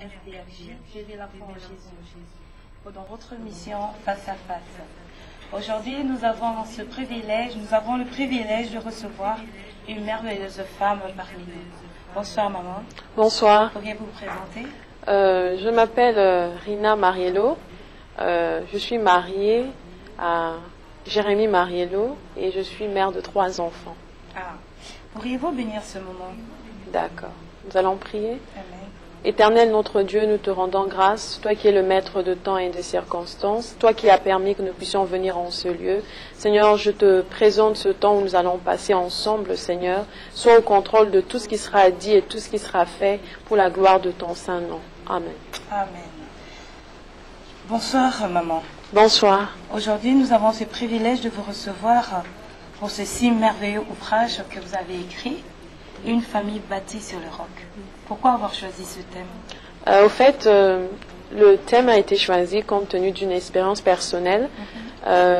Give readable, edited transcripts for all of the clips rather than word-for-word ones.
SDRJ, J'aider l'enfant Jésus, dans votre mission Face à Face. Aujourd'hui, nous avons le privilège de recevoir une merveilleuse femme parmi nous. Bonsoir maman. Bonsoir. Pourriez-vous vous présenter? Je m'appelle Rina Mariello. Je suis mariée à Jérémy Mariello et je suis mère de 3 enfants. Pourriez-vous bénir ce moment? D'accord. Nous allons prier. Amen. Éternel notre Dieu, nous te rendons grâce, toi qui es le maître de temps et de circonstances, toi qui as permis que nous puissions venir en ce lieu. Seigneur, je te présente ce temps où nous allons passer ensemble, Seigneur. Sois au contrôle de tout ce qui sera dit et tout ce qui sera fait pour la gloire de ton saint nom. Amen. Amen. Bonsoir maman. Bonsoir. Aujourd'hui, nous avons ce privilège de vous recevoir pour ce si merveilleux ouvrage que vous avez écrit, Une famille bâtie sur le roc. Pourquoi avoir choisi ce thème? Au fait, le thème a été choisi compte tenu d'une expérience personnelle.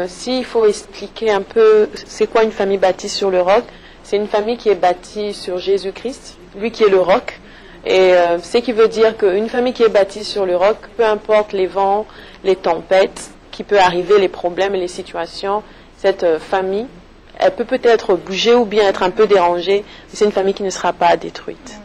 S'il faut expliquer un peu c'est quoi une famille bâtie sur le roc, c'est une famille qui est bâtie sur Jésus-Christ, lui qui est le roc. Et ce qui veut dire qu'une famille qui est bâtie sur le roc, peu importe les vents, les tempêtes qui peuvent arriver, les problèmes et les situations, cette famille, elle peut peut-être bouger ou bien être un peu dérangée, mais c'est une famille qui ne sera pas détruite.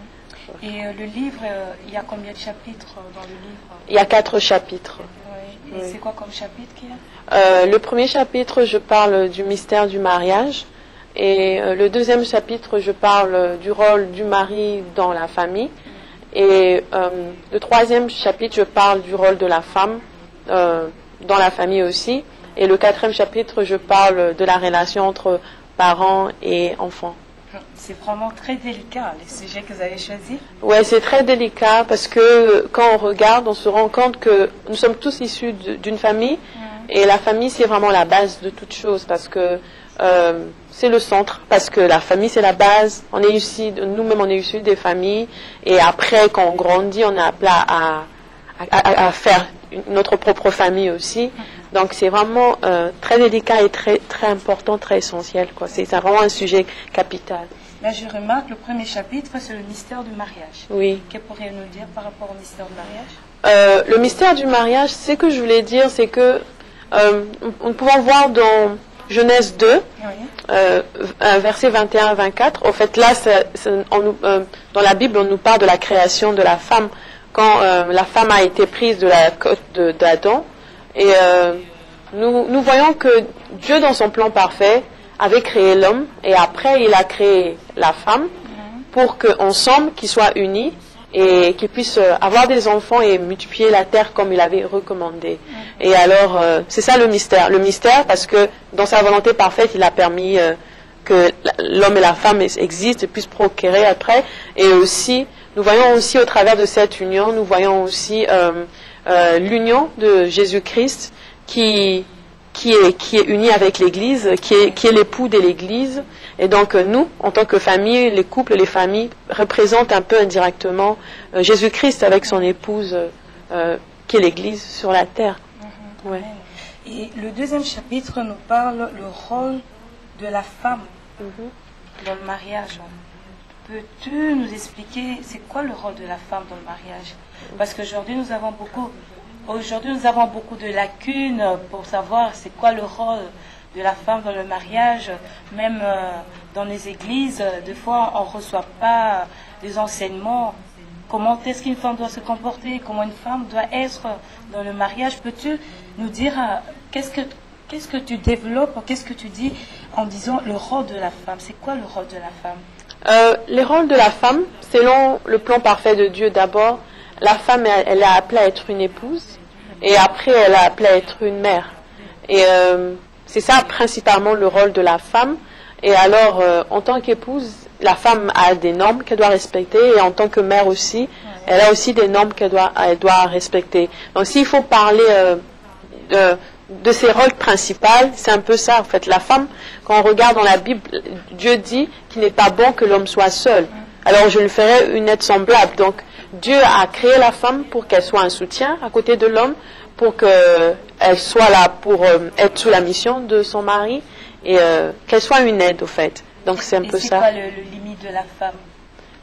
Et le livre, il y a combien de chapitres dans le livre? Il y a 4 chapitres. Oui. Et c'est quoi comme chapitre qu'il y a? Le premier chapitre, je parle du mystère du mariage. Et le deuxième chapitre, je parle du rôle du mari dans la famille. Et le troisième chapitre, je parle du rôle de la femme dans la famille aussi. Et le 4e chapitre, je parle de la relation entre parents et enfants. C'est vraiment très délicat, les sujets que vous avez choisis. Oui, c'est très délicat parce que quand on regarde, on se rend compte que nous sommes tous issus d'une famille. Et la famille, c'est vraiment la base de toute chose parce que c'est le centre. Parce que la famille, c'est la base. On est issus, nous-mêmes, on est issus des familles. Et après, quand on grandit, on est appelé à faire notre propre famille aussi. Donc c'est vraiment très délicat et très, très important, très essentiel, quoi. C'est vraiment un sujet capital. Là, je remarque, le premier chapitre, c'est le mystère du mariage. Oui. Que pourriez-vous nous dire par rapport au mystère du mariage? Le mystère du mariage, ce que je voulais dire, c'est que nous pouvons voir dans Genèse 2, versets 21 à 24. En fait, là, dans la Bible, on nous parle de la création de la femme quand la femme a été prise de la côte d'Adam. Et nous voyons que Dieu, dans son plan parfait, avait créé l'homme et après il a créé la femme pour qu'ensemble, qu'ils soient unis et qu'ils puissent avoir des enfants et multiplier la terre comme il avait recommandé. Et alors, c'est ça le mystère. Le mystère parce que dans sa volonté parfaite, il a permis que l'homme et la femme existent et puissent procréer après. Et aussi, nous voyons aussi au travers de cette union, nous voyons aussi l'union de Jésus-Christ qui est uni avec l'Église, qui est l'époux de l'Église. Et donc nous, en tant que famille, les couples, les familles, représentent un peu indirectement Jésus-Christ avec son épouse qui est l'Église sur la terre. Ouais. Et le deuxième chapitre nous parle le rôle de la femme dans le mariage. Peux-tu nous expliquer c'est quoi le rôle de la femme dans le mariage? Parce qu'aujourd'hui nous avons beaucoup de lacunes pour savoir c'est quoi le rôle de la femme dans le mariage. Même dans les églises, des fois on ne reçoit pas des enseignements. Comment est-ce qu'une femme doit se comporter? Comment une femme doit être dans le mariage? Peux-tu nous dire qu'est-ce que tu développes, qu'est-ce que tu dis en disant le rôle de la femme? C'est quoi le rôle de la femme? Les rôles de la femme, selon le plan parfait de Dieu, d'abord, la femme, elle est appelée à être une épouse, et après, elle est appelée à être une mère. Et c'est ça principalement le rôle de la femme. Et alors, en tant qu'épouse, la femme a des normes qu'elle doit respecter, et en tant que mère aussi, elle a aussi des normes qu'elle doit respecter. Donc, s'il faut parler de ses rôles principaux, c'est un peu ça en fait. La femme, quand on regarde dans la Bible, Dieu dit qu'il n'est pas bon que l'homme soit seul. Alors je lui ferai une aide semblable. Donc Dieu a créé la femme pour qu'elle soit un soutien à côté de l'homme, pour qu'elle soit là pour être sous la mission de son mari et qu'elle soit une aide au fait. Donc c'est un peu ça. C'est quoi le limite de la femme?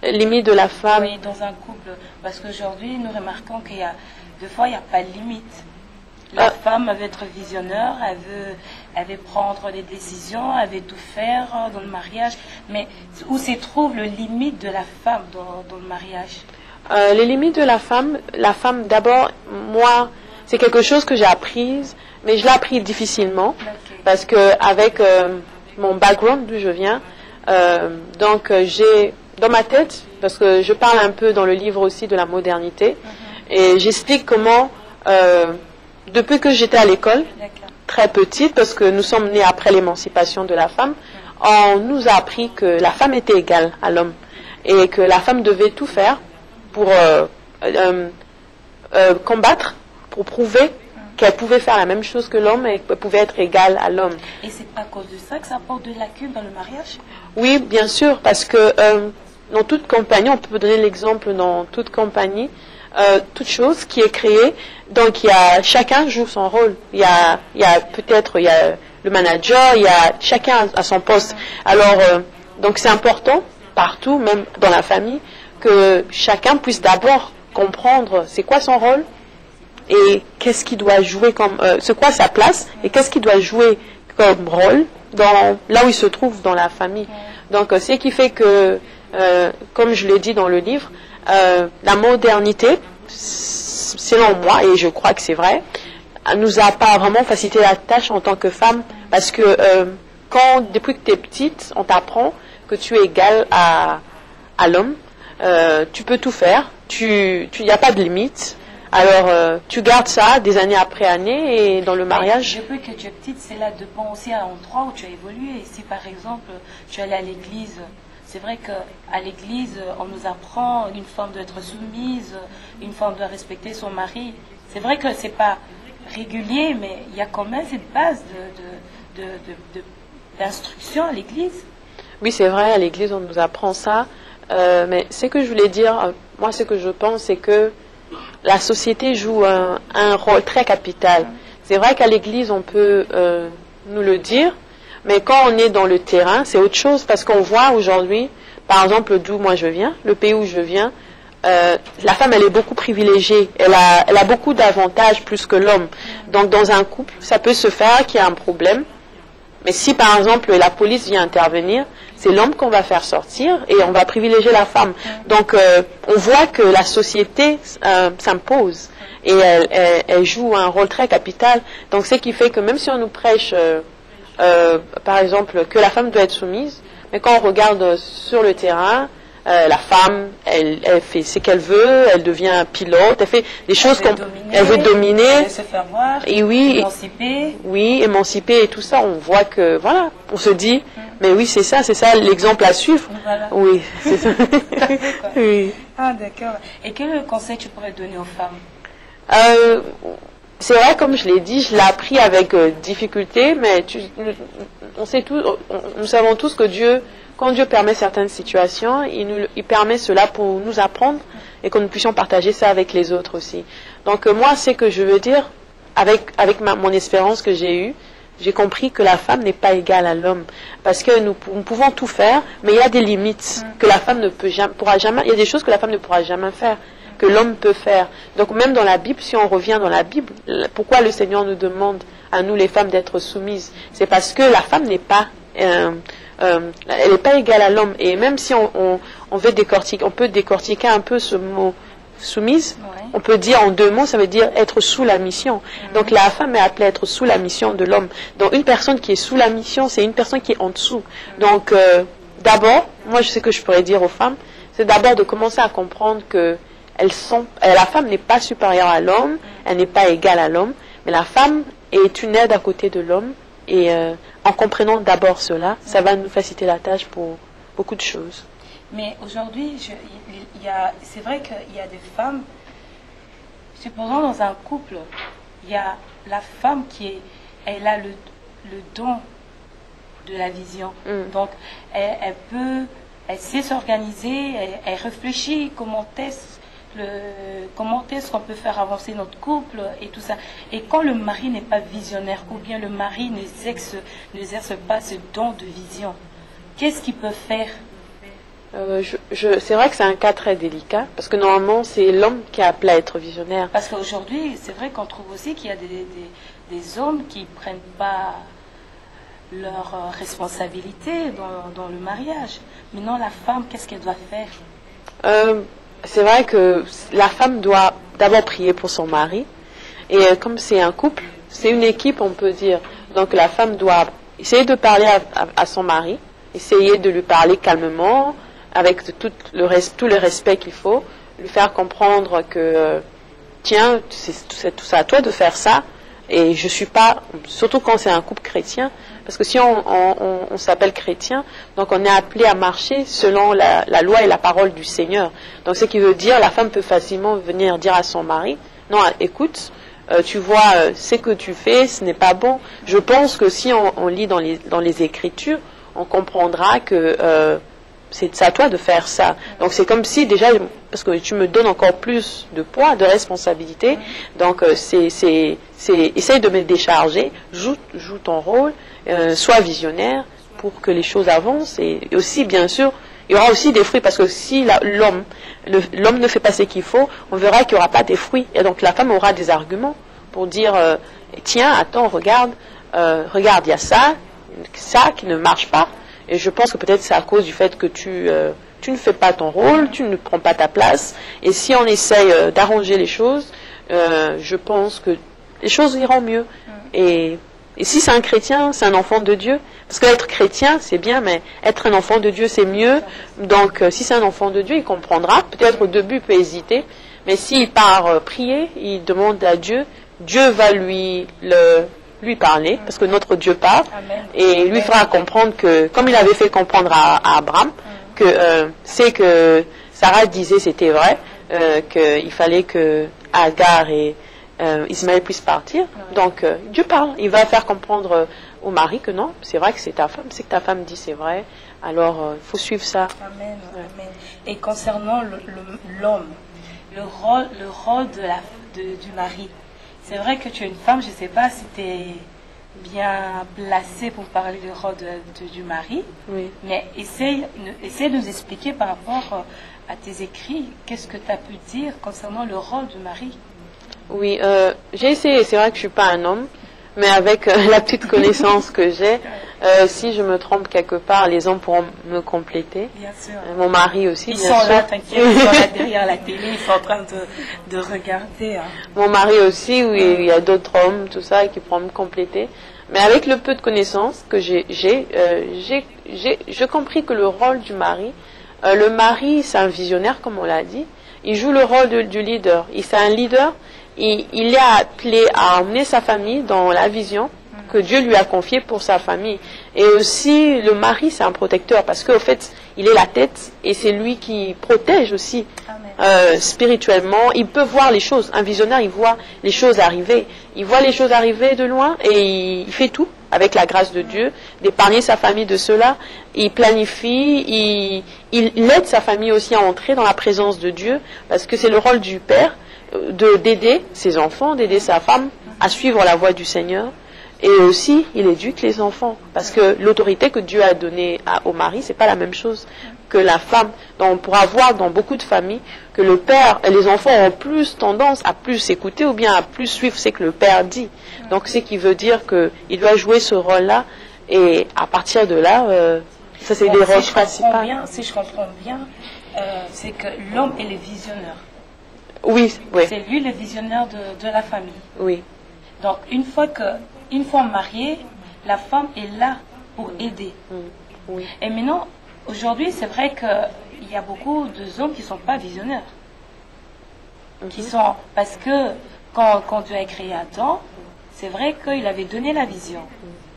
limite de la femme. Oui, dans un couple. Parce qu'aujourd'hui, nous remarquons qu'il y a, des fois, il n'y a pas de limite. La femme, elle veut être visionnaire, elle veut prendre des décisions, elle veut tout faire dans le mariage. Mais où se trouve le limite de la femme dans le mariage? Les limites de la femme d'abord, moi, c'est quelque chose que j'ai appris, mais je l'ai appris difficilement. Okay. Parce que avec mon background d'où je viens, donc j'ai dans ma tête, parce que je parle un peu dans le livre aussi de la modernité, et j'explique comment, depuis que j'étais à l'école, très petite, parce que nous sommes nés après l'émancipation de la femme, on nous a appris que la femme était égale à l'homme, et que la femme devait tout faire pour combattre, pour prouver qu'elle pouvait faire la même chose que l'homme et qu'elle pouvait être égale à l'homme. Et c'est à cause de ça que ça porte de lacunes dans le mariage? Oui, bien sûr, parce que dans toute compagnie, on peut donner l'exemple dans toute compagnie, toute chose qui est créée, donc chacun joue son rôle. Il y a le manager, chacun à son poste. Alors, donc c'est important, partout, même dans la famille, que chacun puisse d'abord comprendre c'est quoi son rôle, et qu'est-ce qu'il doit jouer c'est quoi sa place et qu'est-ce qu'il doit jouer comme rôle là où il se trouve dans la famille. Donc ce qui fait que, comme je l'ai dit dans le livre, la modernité, selon moi, et je crois que c'est vrai, nous a pas vraiment facilité la tâche en tant que femme, parce que depuis que tu es petite, on t'apprend que tu es égale à l'homme, tu peux tout faire, il n'y a pas de limite. Alors, tu gardes ça des années après années, et dans le mariage... Depuis que tu es petite, c'est là dépend aussi à l'endroit où tu as évolué. Si par exemple, tu es allée à l'église, c'est vrai qu'à l'église, on nous apprend une femme doit être soumise, une femme doit respecter son mari. C'est vrai que c'est pas régulier, mais il y a quand même cette base d'instruction à l'église. Oui, c'est vrai, à l'église, on nous apprend ça. Mais ce que je voulais dire, moi, ce que je pense, c'est que la société joue un rôle très capital. C'est vrai qu'à l'église, on peut nous le dire, mais quand on est dans le terrain, c'est autre chose, parce qu'on voit aujourd'hui, par exemple, d'où moi je viens, le pays où je viens, la femme, elle est beaucoup privilégiée. Elle a beaucoup d'avantages plus que l'homme. Donc, dans un couple, ça peut se faire qu'il y a un problème. Mais si, par exemple, la police vient intervenir, c'est l'homme qu'on va faire sortir et on va privilégier la femme. Donc, on voit que la société s'impose et elle joue un rôle très capital. Donc, ce qui fait que même si on nous prêche, par exemple, que la femme doit être soumise, mais quand on regarde sur le terrain, la femme, elle fait ce qu'elle veut, elle devient pilote, elle fait des choses comme elle veut dominer, elle veut se faire voir, et oui, émanciper. Oui, émanciper et tout ça. On voit que voilà, on se dit, mais oui, c'est ça l'exemple à suivre. Voilà. Oui, c'est ça. Oui. Ah d'accord. Et quel conseil tu pourrais donner aux femmes? C'est vrai, comme je l'ai dit, je l'ai appris avec difficulté, mais nous savons tous que quand Dieu permet certaines situations, il permet cela pour nous apprendre et que nous puissions partager ça avec les autres aussi. Donc moi, ce que je veux dire, avec mon expérience que j'ai eue, j'ai compris que la femme n'est pas égale à l'homme. Parce que nous pouvons tout faire, mais il y a des limites que la femme ne pourra jamais. Il y a des choses que la femme ne pourra jamais faire, que l'homme peut faire. Donc même dans la Bible, si on revient dans la Bible, pourquoi le Seigneur nous demande à nous les femmes d'être soumises? C'est parce que la femme n'est pas... elle n'est pas égale à l'homme. Et même si on veut décortiquer, on peut décortiquer un peu ce mot soumise, on peut dire en deux mots, ça veut dire être sous la mission. Donc la femme est appelée à être sous la mission de l'homme. Donc une personne qui est sous la mission, c'est une personne qui est en dessous. Donc d'abord, moi je sais que je pourrais dire aux femmes, c'est d'abord de commencer à comprendre que la femme n'est pas supérieure à l'homme, elle n'est pas égale à l'homme, mais la femme est une aide à côté de l'homme. Et en comprenant d'abord cela, ça va nous faciliter la tâche pour beaucoup de choses. Mais aujourd'hui, c'est vrai qu'il y a des femmes, supposons dans un couple, il y a la femme elle a le don de la vision. Donc, elle sait s'organiser, elle réfléchit comment est-ce qu'on peut faire avancer notre couple et tout ça. Et quand le mari n'est pas visionnaire, ou bien le mari n'exerce pas ce don de vision, qu'est-ce qu'il peut faire C'est vrai que c'est un cas très délicat, parce que normalement, c'est l'homme qui est appelé à être visionnaire. Parce qu'aujourd'hui, c'est vrai qu'on trouve aussi qu'il y a des hommes qui ne prennent pas leur responsabilité dans le mariage. Maintenant, la femme, qu'est-ce qu'elle doit faire? C'est vrai que la femme doit d'abord prier pour son mari. Et comme c'est un couple, c'est une équipe, on peut dire. Donc la femme doit essayer de parler à son mari, essayer de lui parler calmement, avec tout le respect qu'il faut, lui faire comprendre que tiens, c'est tout ça à toi de faire ça, et je suis pas, surtout quand c'est un couple chrétien, parce que si on s'appelle chrétien, donc on est appelé à marcher selon la loi et la parole du Seigneur. Donc ce qui veut dire, la femme peut facilement venir dire à son mari, non, écoute, tu vois, ce que tu fais, ce n'est pas bon. Je pense que si on lit dans les Écritures, on comprendra que c'est à toi de faire ça. Donc c'est comme si déjà, parce que tu me donnes encore plus de poids, de responsabilité, donc essaye de me décharger, joue ton rôle, sois visionnaire pour que les choses avancent, et aussi bien sûr, il y aura aussi des fruits, parce que si l'homme ne fait pas ce qu'il faut, on verra qu'il n'y aura pas des fruits, et donc la femme aura des arguments pour dire tiens, attends, regarde, il y a ça qui ne marche pas. Et je pense que peut-être c'est à cause du fait que tu ne fais pas ton rôle, tu ne prends pas ta place. Et si on essaye d'arranger les choses, je pense que les choses iront mieux. Et si c'est un chrétien, c'est un enfant de Dieu. Parce qu'être chrétien, c'est bien, mais être un enfant de Dieu, c'est mieux. Donc, si c'est un enfant de Dieu, il comprendra. Peut-être au début, il peut hésiter. Mais s'il part prier, il demande à Dieu, Dieu va lui parler, parce que notre Dieu parle, et lui fera comprendre que, comme il avait fait comprendre à Abraham, que c'est que Sarah disait c'était vrai, qu'il fallait que Agar et Ismaël puissent partir. Donc Dieu parle, il va faire comprendre au mari que non, c'est vrai que c'est ta femme, c'est que ta femme dit c'est vrai, alors il faut suivre ça. Amen, amen. Et concernant l'homme, le rôle du mari, c'est vrai que tu es une femme, je ne sais pas si tu es bien placée pour parler du rôle du mari, oui. Mais essaie de nous expliquer par rapport à tes écrits, qu'est-ce que tu as pu dire concernant le rôle du mari? Oui, j'ai essayé, c'est vrai que je ne suis pas un homme, mais avec la petite connaissance que j'ai, si je me trompe quelque part, les hommes pourront me compléter. Bien sûr. Mon mari aussi, bien sûr. Ils sont là, t'inquiète, ils sont là derrière la télé, ils sont en train de regarder. Hein. Mon mari aussi, oui, il y a d'autres hommes, tout ça, qui pourront me compléter. Mais avec le peu de connaissances que j'ai compris que le rôle du mari, le mari, c'est un visionnaire, comme on l'a dit. Il joue le rôle du leader. C'est un leader. Il est appelé à emmener sa famille dans la vision que Dieu lui a confiée pour sa famille. Et aussi, le mari, c'est un protecteur, parce qu'au fait, il est la tête, et c'est lui qui protège aussi spirituellement. Il peut voir les choses. Un visionnaire, il voit les choses arriver. Il voit les choses arriver de loin, et il fait tout, avec la grâce de Dieu, d'épargner sa famille de cela. Il planifie, il aide sa famille aussi à entrer dans la présence de Dieu, parce que c'est le rôle du père, d'aider ses enfants, d'aider sa femme à suivre la voie du Seigneur. Et aussi, il éduque les enfants, parce que l'autorité que Dieu a donnée au mari, c'est pas la même chose que la femme. Donc, on pourra voir dans beaucoup de familles que le père et les enfants ont plus tendance à plus écouter ou bien à plus suivre ce que le père dit. Donc, ce qui veut dire qu'il doit jouer ce rôle-là, et à partir de là, ça c'est des rôles principaux. Si je comprends bien, c'est que l'homme est le visionnaire. Oui, oui. C'est lui le visionnaire de la famille. Oui. Donc, une fois mariée, la femme est là pour aider. Oui. Et maintenant, aujourd'hui, c'est vrai qu'il y a beaucoup d'hommes qui ne sont pas visionnaires. Parce que quand Dieu a créé Adam, c'est vrai qu'il avait donné la vision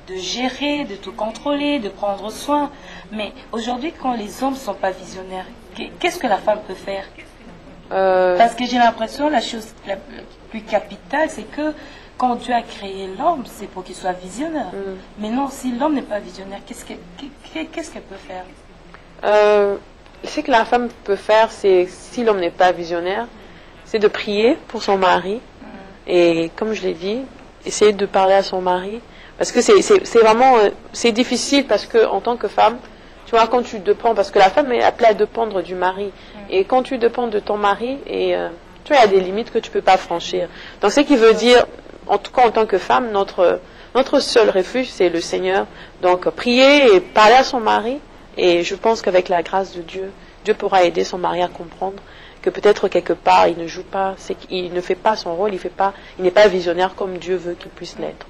de gérer, de tout contrôler, de prendre soin. Mais aujourd'hui, quand les hommes ne sont pas visionnaires, qu'est-ce que la femme peut faire? Parce que j'ai l'impression, la chose la plus capitale, c'est que quand Dieu a créé l'homme, c'est pour qu'il soit visionnaire. Mais non, si l'homme n'est pas visionnaire, qu'est-ce qu'elle peut faire? Ce que la femme peut faire, c'est, si l'homme n'est pas visionnaire, c'est de prier pour son mari. Et comme je l'ai dit, essayer de parler à son mari. Parce que c'est vraiment, c'est difficile, parce que en tant que femme, Tu vois, quand tu dépends, parce que la femme est appelée à dépendre du mari. Et quand tu dépends de ton mari, et tu vois, il y a des limites que tu ne peux pas franchir. Donc, ce qui veut dire, en tout cas en tant que femme, notre seul refuge, c'est le Seigneur. Donc, prier et parler à son mari. Et je pense qu'avec la grâce de Dieu, Dieu pourra aider son mari à comprendre que peut-être quelque part, il ne joue pas, il ne fait pas son rôle, il n'est pas visionnaire comme Dieu veut qu'il puisse l'être.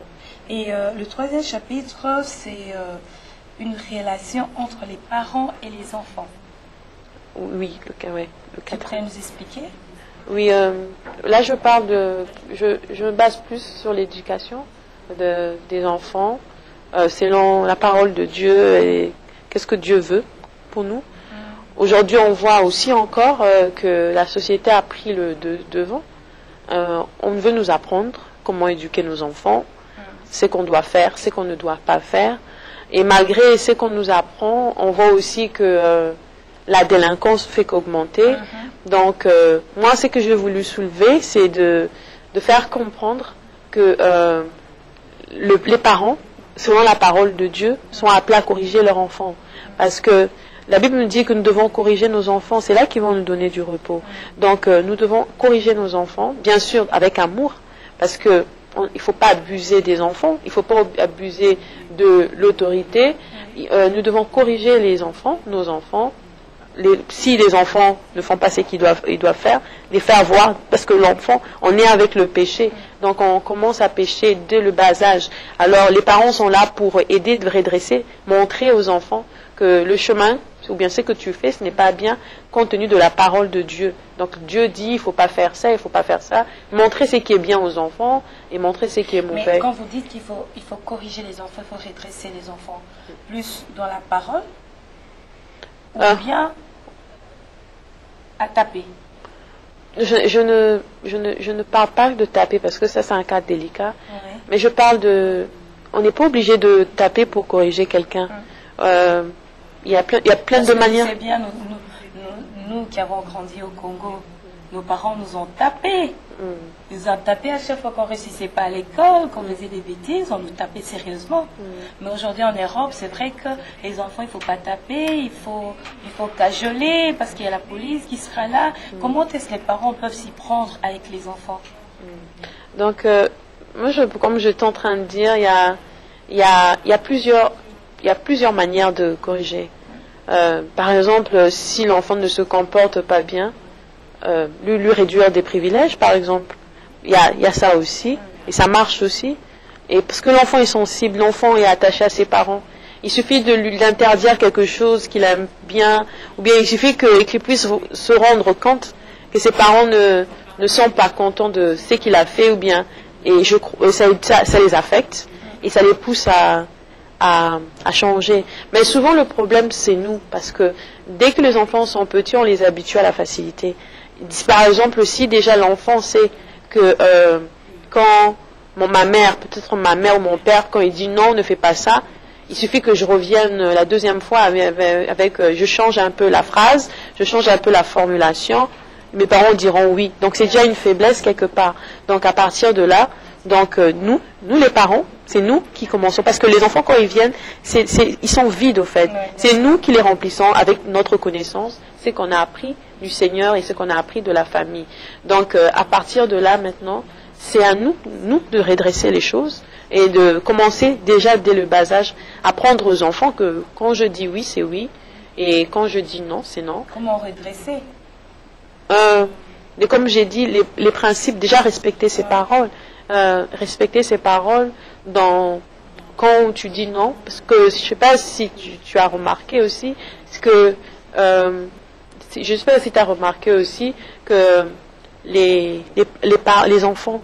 Et le troisième chapitre, c'est une relation entre les parents et les enfants. Oui, le Tu pourrais nous expliquer? Oui, là je parle je me base plus sur l'éducation des enfants, selon la parole de Dieu et qu'est-ce que Dieu veut pour nous. Aujourd'hui, on voit aussi encore que la société a pris le devant. On veut nous apprendre comment éduquer nos enfants, ce qu'on doit faire, ce qu'on ne doit pas faire. Et malgré ce qu'on nous apprend, on voit aussi que la délinquance fait qu'augmenter. Donc, moi, ce que j'ai voulu soulever, c'est de faire comprendre que les parents, selon la parole de Dieu, sont appelés à corriger leurs enfants. Parce que la Bible nous dit que nous devons corriger nos enfants. C'est là qu'ils vont nous donner du repos. Donc, nous devons corriger nos enfants, bien sûr, avec amour, parce que il ne faut pas abuser des enfants, il ne faut pas abuser de l'autorité. Nous devons corriger les enfants, nos enfants. Si les enfants ne font pas ce qu'ils doivent faire, les faire voir, parce que l'enfant, on est avec le péché, donc on commence à pécher dès le bas âge. Alors les parents sont là pour aider, redresser, montrer aux enfants que le chemin, ou bien ce que tu fais, ce n'est pas bien compte tenu de la parole de Dieu. Donc Dieu dit, il ne faut pas faire ça, il ne faut pas faire ça. Montrer ce qui est bien aux enfants et montrer ce qui est mauvais. Mais quand vous dites qu'il faut corriger les enfants, il faut redresser les enfants, plus dans la parole, ou bien à taper? Je ne parle pas de taper parce que ça c'est un cas délicat, mais je parle on n'est pas obligé de taper pour corriger quelqu'un. Il y a plein de manières. C'est bien, nous qui avons grandi au Congo, nos parents nous ont tapés. Ils nous ont tapés à chaque fois qu'on ne réussissait pas à l'école, qu'on faisait des bêtises, on nous tapait sérieusement. Mais aujourd'hui en Europe, c'est vrai que les enfants, il ne faut pas taper, il faut cajoler parce qu'il y a la police qui sera là. Comment est-ce que les parents peuvent s'y prendre avec les enfants? Donc, moi, comme j'étais en train de dire, il y a plusieurs manières de corriger. Par exemple, si l'enfant ne se comporte pas bien, lui réduire des privilèges, par exemple. Il y a ça aussi, et ça marche aussi. Et parce que l'enfant est sensible, l'enfant est attaché à ses parents. Il suffit de lui interdire quelque chose qu'il aime bien, ou bien il suffit qu'il puisse se rendre compte que ses parents ne sont pas contents de ce qu'il a fait, ou bien, et ça les affecte, et ça les pousse à changer. Mais souvent le problème c'est nous, parce que dès que les enfants sont petits, on les habitue à la facilité. Par exemple, si déjà l'enfant sait que quand ma mère ou mon père, quand il dit non, ne fais pas ça, il suffit que je revienne la deuxième fois je change un peu la phrase, je change un peu la formulation, mes parents diront oui. Donc c'est déjà une faiblesse quelque part. Donc à partir de là, nous les parents, c'est nous qui commençons, parce que les enfants quand ils viennent, ils sont vides au fait. C'est nous qui les remplissons avec notre connaissance, ce qu'on a appris du Seigneur et ce qu'on a appris de la famille. Donc à partir de là maintenant, c'est à nous de redresser les choses et de commencer déjà dès le bas âge à apprendre aux enfants que quand je dis oui, c'est oui, et quand je dis non, c'est non. Comment redresser? Mais comme j'ai dit, les principes, déjà respecter ses paroles. Respecter ses paroles quand tu dis non, parce que je ne sais pas si tu as remarqué aussi, je ne sais pas si tu as remarqué aussi que les enfants,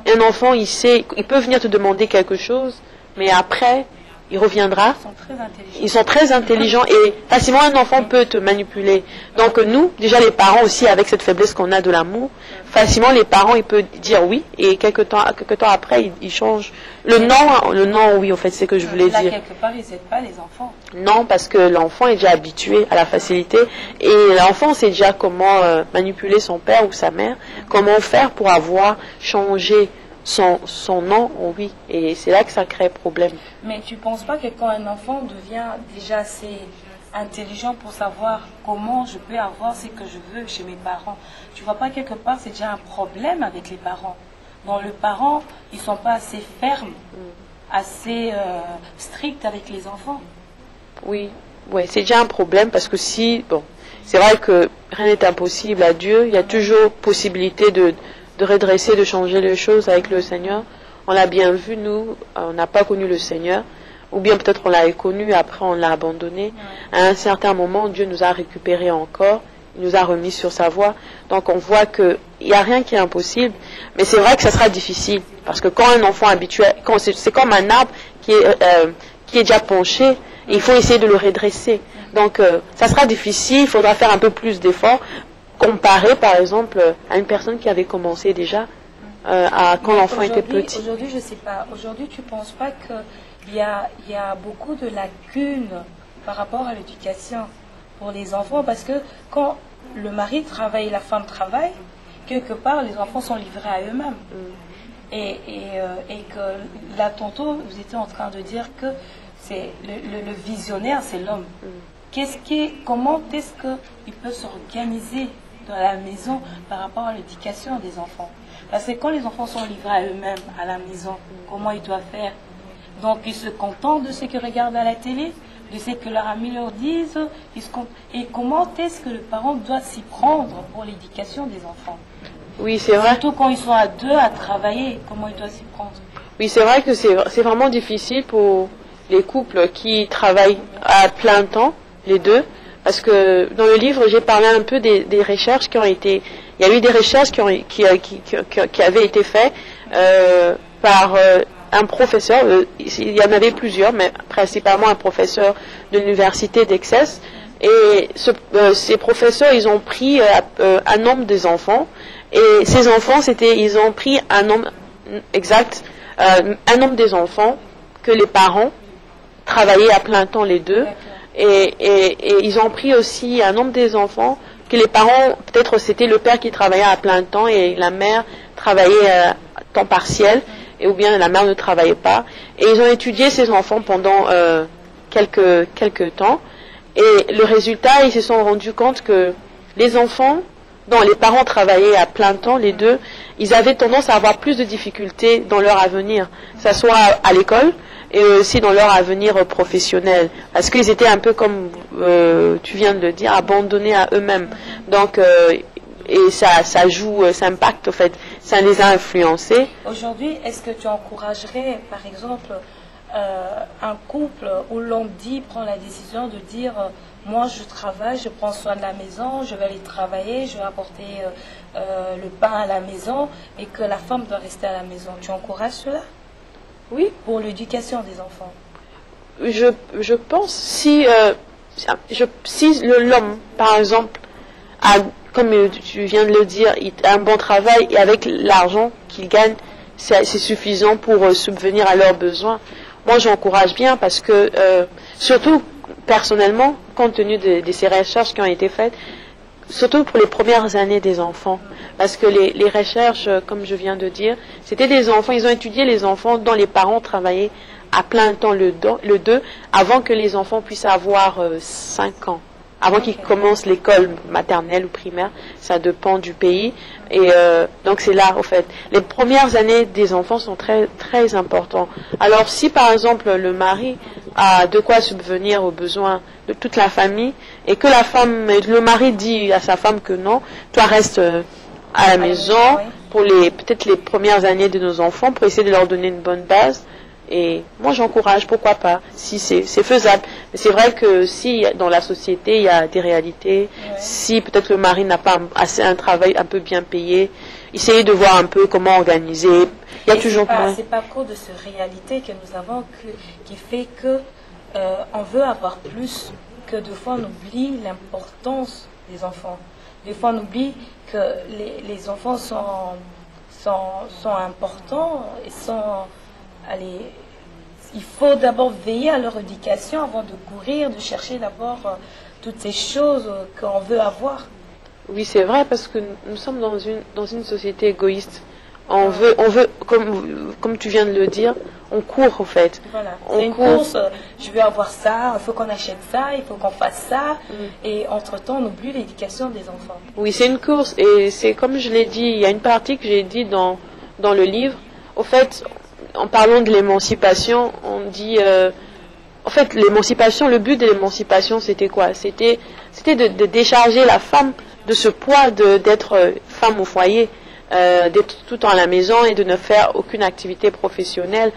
un enfant il peut venir te demander quelque chose, mais après il reviendra. Ils sont très intelligents et facilement un enfant peut te manipuler. Donc nous, déjà les parents aussi, avec cette faiblesse qu'on a de l'amour, facilement les parents ils peuvent dire oui et quelques temps après ils changent. Le non oui en fait c'est ce que je voulais dire. Quelque part ils n'aident pas les enfants. Non, parce que l'enfant est déjà habitué à la facilité et l'enfant sait déjà comment manipuler son père ou sa mère, comment faire pour avoir changé son nom en oui, et c'est là que ça crée problème. Mais tu ne penses pas que quand un enfant devient déjà assez intelligent pour savoir comment je peux avoir ce que je veux chez mes parents. Tu vois pas quelque part, c'est déjà un problème avec les parents. Donc les parents, ils sont pas assez fermes, assez stricts avec les enfants. Oui, ouais, c'est déjà un problème parce que si, bon, c'est vrai que rien n'est impossible à Dieu. Il y a toujours possibilité de redresser, de changer les choses avec le Seigneur. On l'a bien vu, nous, on n'a pas connu le Seigneur. Ou bien peut-être on l'avait connu, après on l'a abandonné. À un certain moment, Dieu nous a récupérés encore. Il nous a remis sur sa voie. Donc on voit qu'il n'y a rien qui est impossible. Mais c'est vrai que ça sera difficile. Parce que quand un enfant habitué, c'est comme un arbre qui est déjà penché, il faut essayer de le redresser. Donc ça sera difficile, il faudra faire un peu plus d'efforts. Comparé par exemple à une personne qui avait commencé déjà quand l'enfant était petit. Aujourd'hui, je ne sais pas. Aujourd'hui, tu ne penses pas qu'il y a beaucoup de lacunes par rapport à l'éducation pour les enfants, parce que quand le mari travaille et la femme travaille, quelque part, les enfants sont livrés à eux-mêmes. Et que là, tantôt, vous étiez en train de dire que c'est le visionnaire, c'est l'homme. Comment est-ce qu'il peut s'organiser dans la maison par rapport à l'éducation des enfants? Parce que quand les enfants sont livrés à eux-mêmes à la maison, comment ils doivent faire? Donc ils se contentent de ce qu'ils regardent à la télé, de ce que leurs amis leur disent. Et comment est-ce que le parent doit s'y prendre pour l'éducation des enfants? Oui, c'est vrai. Surtout quand ils sont à deux à travailler, comment ils doivent s'y prendre? Oui, c'est vrai que c'est vraiment difficile pour les couples qui travaillent à plein temps, les deux. Parce que dans le livre, j'ai parlé un peu des recherches qui ont été... Il y a eu des recherches qui avaient été faites par un professeur. Il y en avait plusieurs, mais principalement un professeur de l'université d'Excess. Et ces professeurs, ils ont pris un nombre des enfants. Et ces enfants, ils ont pris un nombre exact, un nombre des enfants que les parents travaillaient à plein temps les deux. Et ils ont pris aussi un nombre des enfants que les parents, peut-être c'était le père qui travaillait à plein temps et la mère travaillait à temps partiel, ou bien la mère ne travaillait pas. Et ils ont étudié ces enfants pendant quelques temps. Et le résultat, ils se sont rendus compte que les enfants dont les parents travaillaient à plein temps, les deux, ils avaient tendance à avoir plus de difficultés dans leur avenir, que ce soit à l'école, et aussi dans leur avenir professionnel, parce qu'ils étaient un peu comme tu viens de le dire, abandonnés à eux-mêmes. Donc et ça joue, ça impacte en fait, ça les a influencés. Aujourd'hui, est-ce que tu encouragerais, par exemple, un couple où l'on prend la décision de dire moi je travaille, je prends soin de la maison, je vais aller travailler, je vais apporter le pain à la maison, et que la femme doit rester à la maison? Tu encourages cela? Oui. Pour l'éducation des enfants. Je pense si l'homme, par exemple, a, comme tu viens de le dire, il a un bon travail et avec l'argent qu'il gagne, c'est suffisant pour subvenir à leurs besoins. Moi, j'encourage bien parce que, surtout personnellement, compte tenu de ces recherches qui ont été faites, surtout pour les premières années des enfants. Parce que les recherches, comme je viens de dire, c'était des enfants, ils ont étudié les enfants dont les parents travaillaient à plein temps le 2, avant que les enfants puissent avoir 5 ans. Avant qu'ils commencent l'école maternelle ou primaire, ça dépend du pays. Et donc c'est là, au fait. Les premières années des enfants sont très, très importantes. Alors si par exemple le mari a de quoi subvenir aux besoins de toute la famille, et que le mari dit à sa femme que non, toi reste à la maison pour peut-être les premières années de nos enfants, pour essayer de leur donner une bonne base. Et moi j'encourage, pourquoi pas, si c'est faisable. Mais c'est vrai que si dans la société il y a des réalités, si peut-être le mari n'a pas un travail un peu bien payé, essayer de voir un peu comment organiser. Il y a toujours c'est pas à cause de cette réalité que nous avons qui fait que on veut avoir plus, que des fois on oublie l'importance des enfants. Des fois on oublie que les enfants sont importants et il faut d'abord veiller à leur éducation avant de courir, de chercher d'abord toutes ces choses qu'on veut avoir. Oui, c'est vrai, parce que nous sommes dans une société égoïste. On veut, comme tu viens de le dire, on court au fait. Voilà. C'est une course, je veux avoir ça, il faut qu'on achète ça, il faut qu'on fasse ça. Et entre-temps, on oublie l'éducation des enfants. Oui, c'est une course. Et c'est comme je l'ai dit, il y a une partie que j'ai dit dans le livre. Au fait, en parlant de l'émancipation, on dit... en fait, l'émancipation, le but de l'émancipation, c'était quoi? C'était de décharger la femme de ce poids d'être femme au foyer, d'être tout le temps à la maison et de ne faire aucune activité professionnelle.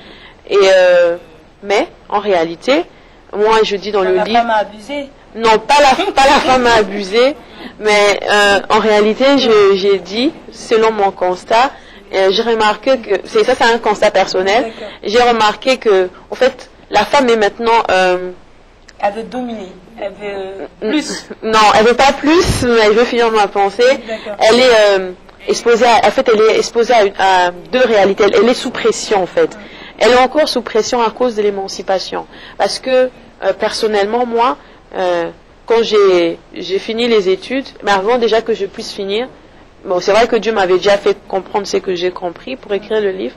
Mais, en réalité, moi, je dis dans le livre... La femme a abusé. Non, pas la femme a abusé, mais en réalité, j'ai dit, selon mon constat, j'ai remarqué que... Ça, c'est un constat personnel. J'ai remarqué que, en fait, la femme est maintenant... elle veut dominer. Elle veut plus. Non, elle veut pas plus, mais je veux finir ma pensée. Elle est exposée à deux réalités. Elle est sous pression, en fait. Elle est encore sous pression à cause de l'émancipation. Parce que, personnellement, moi, quand j'ai fini les études, mais avant déjà que je puisse finir, bon, c'est vrai que Dieu m'avait déjà fait comprendre ce que j'ai compris pour écrire le livre.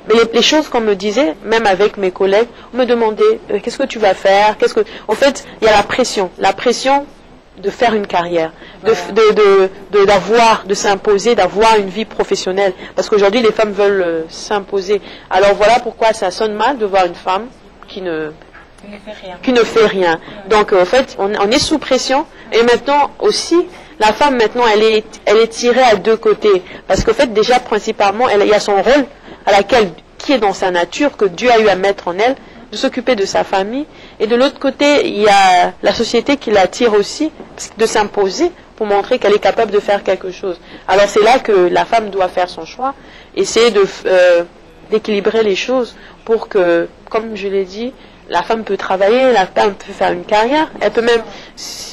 Mais les choses qu'on me disait, même avec mes collègues, on me demandait qu'est-ce que tu vas faire, en fait, il y a la pression de faire une carrière, de s'imposer, d'avoir une vie professionnelle. Parce qu'aujourd'hui, les femmes veulent s'imposer. Alors voilà pourquoi ça sonne mal de voir une femme qui ne fait rien. Donc en fait, on est sous pression. Et maintenant aussi, la femme maintenant, elle est tirée à deux côtés. Parce qu'en fait, déjà principalement, il y a son rôle qui est dans sa nature, que Dieu a eu à mettre en elle, de s'occuper de sa famille. Et de l'autre côté, il y a la société qui l'attire aussi, de s'imposer pour montrer qu'elle est capable de faire quelque chose. Alors c'est là que la femme doit faire son choix, essayer d'équilibrer les choses pour que, comme je l'ai dit, la femme peut travailler, la femme peut faire une carrière, elle peut même,